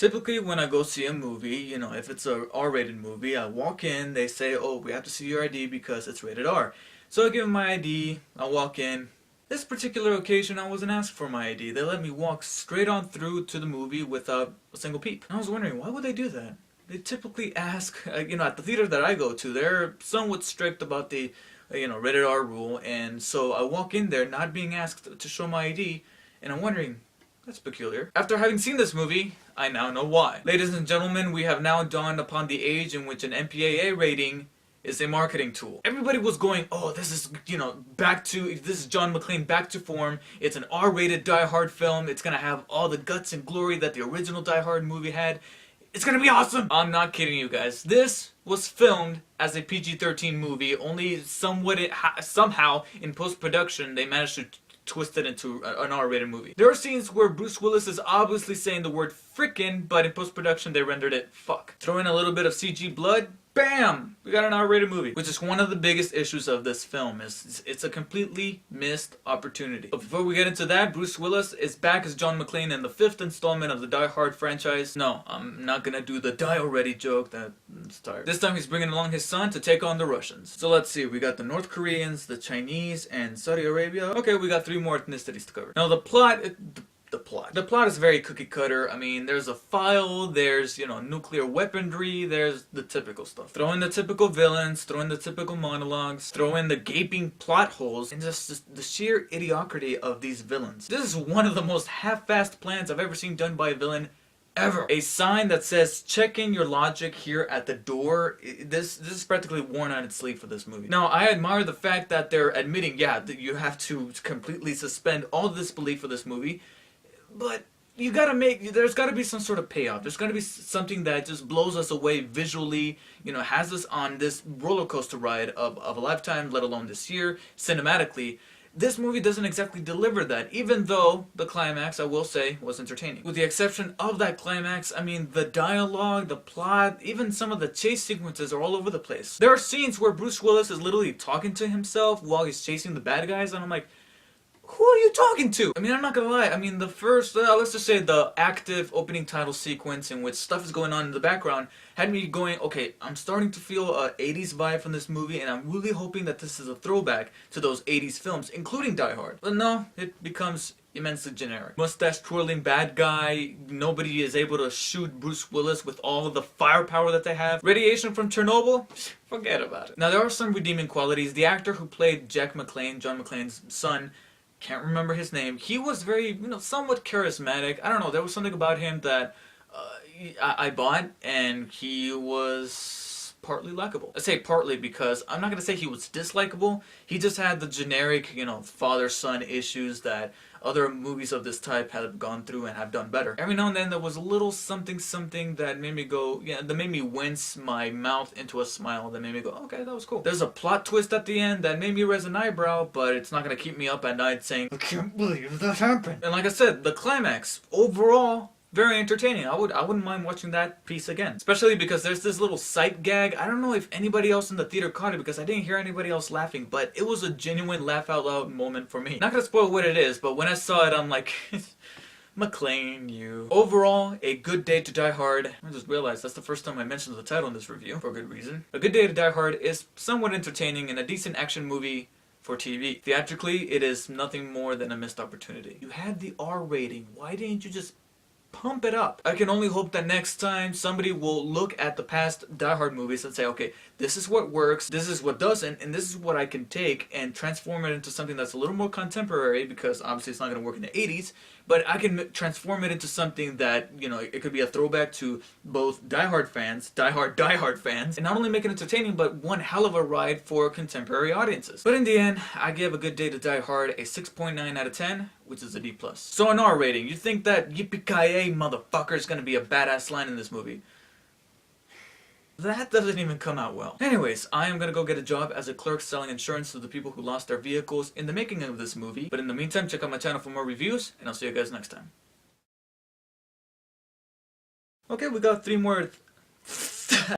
Typically, when I go see a movie, if it's a R-rated movie, I walk in, they say, oh, we have to see your ID because it's rated R. So I give them my ID, I walk in. This particular occasion, I wasn't asked for my ID. They let me walk straight on through to the movie without a single peep. And I was wondering, why would they do that? They typically ask, at the theater that I go to, they're somewhat strict about the, rated R rule. And so I walk in there not being asked to show my ID, and I'm wondering, that's peculiar. After having seen this movie, I now know why. Ladies and gentlemen, we have now dawned upon the age in which an MPAA rating is a marketing tool. Everybody was going, oh, this is, this is John McClane back to form. It's an R-rated Die Hard film. It's gonna have all the guts and glory that the original Die Hard movie had. It's gonna be awesome! I'm not kidding you guys. This was filmed as a PG-13 movie, only somehow in post-production they managed to twist it into an R-rated movie. There are scenes where Bruce Willis is obviously saying the word frickin', but in post-production they rendered it fuck. Throw in a little bit of CG blood, bam! We got an R-rated movie. Which is one of the biggest issues of this film, is it's a completely missed opportunity. But before we get into that, Bruce Willis is back as John McClane in the 5th installment of the Die Hard franchise. No, I'm not gonna do the die already joke, that's tired. This time he's bringing along his son to take on the Russians. So let's see, we got the North Koreans, the Chinese, and Saudi Arabia. Okay, we got 3 more ethnicities to cover. Now the plot is very cookie cutter. I mean, there's a file, there's, nuclear weaponry, there's the typical stuff. Throw in the typical villains, throw in the typical monologues, throw in the gaping plot holes, and just the sheer idiocracy of these villains. This is one of the most half-assed plans I've ever seen done by a villain ever. A sign that says, check in your logic here at the door. This is practically worn on its sleeve for this movie. Now, I admire the fact that they're admitting, yeah, that you have to completely suspend all disbelief for this movie. But there's gotta be some sort of payoff. There's gotta be something that just blows us away visually, has us on this roller coaster ride of a lifetime, let alone this year, cinematically. This movie doesn't exactly deliver that, even though the climax, I will say, was entertaining. With the exception of that climax, I mean, the dialogue, the plot, even some of the chase sequences are all over the place. There are scenes where Bruce Willis is literally talking to himself while he's chasing the bad guys, and I'm like, who are you talking to? I mean, I'm not gonna lie. I mean, the first, let's just say the active opening title sequence in which stuff is going on in the background had me going, okay, I'm starting to feel a 80s vibe from this movie, and I'm really hoping that this is a throwback to those 80s films, including Die Hard. But no, it becomes immensely generic. Mustache twirling bad guy, nobody is able to shoot Bruce Willis with all of the firepower that they have. Radiation from Chernobyl? Forget about it. Now, there are some redeeming qualities. The actor who played Jack McClane, John McClane's son, can't remember his name. He was very, somewhat charismatic. I don't know, there was something about him that I bought, and he was partly likable. I say partly because I'm not gonna say he was dislikable. He just had the generic, father-son issues that other movies of this type have gone through and have done better. Every now and then there was a little something that made me go, that made me wince my mouth into a smile, that made me go, okay, that was cool. There's a plot twist at the end that made me raise an eyebrow, but it's not gonna keep me up at night saying, I can't believe that happened. And like I said, the climax, overall, very entertaining. I wouldn't mind watching that piece again. Especially because there's this little sight gag. I don't know if anybody else in the theater caught it because I didn't hear anybody else laughing, but it was a genuine laugh out loud moment for me. Not gonna spoil what it is, but when I saw it, I'm like, McClane, you. Overall, a good day to Die Hard. I just realized that's the first time I mentioned the title in this review, for a good reason. A Good Day to Die Hard is somewhat entertaining and a decent action movie for TV. Theatrically, it is nothing more than a missed opportunity. You had the R rating. Why didn't you just pump it up? I can only hope that next time somebody will look at the past Die Hard movies and say, okay, this is what works, this is what doesn't, and this is what I can take and transform it into something that's a little more contemporary, because obviously it's not going to work in the 80s, but I can transform it into something that, it could be a throwback to both Die Hard fans, Die Hard fans, and not only make it entertaining, but one hell of a ride for contemporary audiences. But in the end, I give A Good Day to Die Hard a 6.9 out of 10, which is a D+. So an R rating, you think that yippee-ki-yay motherfucker is going to be a badass line in this movie? That doesn't even come out well. Anyways, I am gonna go get a job as a clerk selling insurance to the people who lost their vehicles in the making of this movie. But in the meantime, check out my channel for more reviews, and I'll see you guys next time. Okay, we got 3 more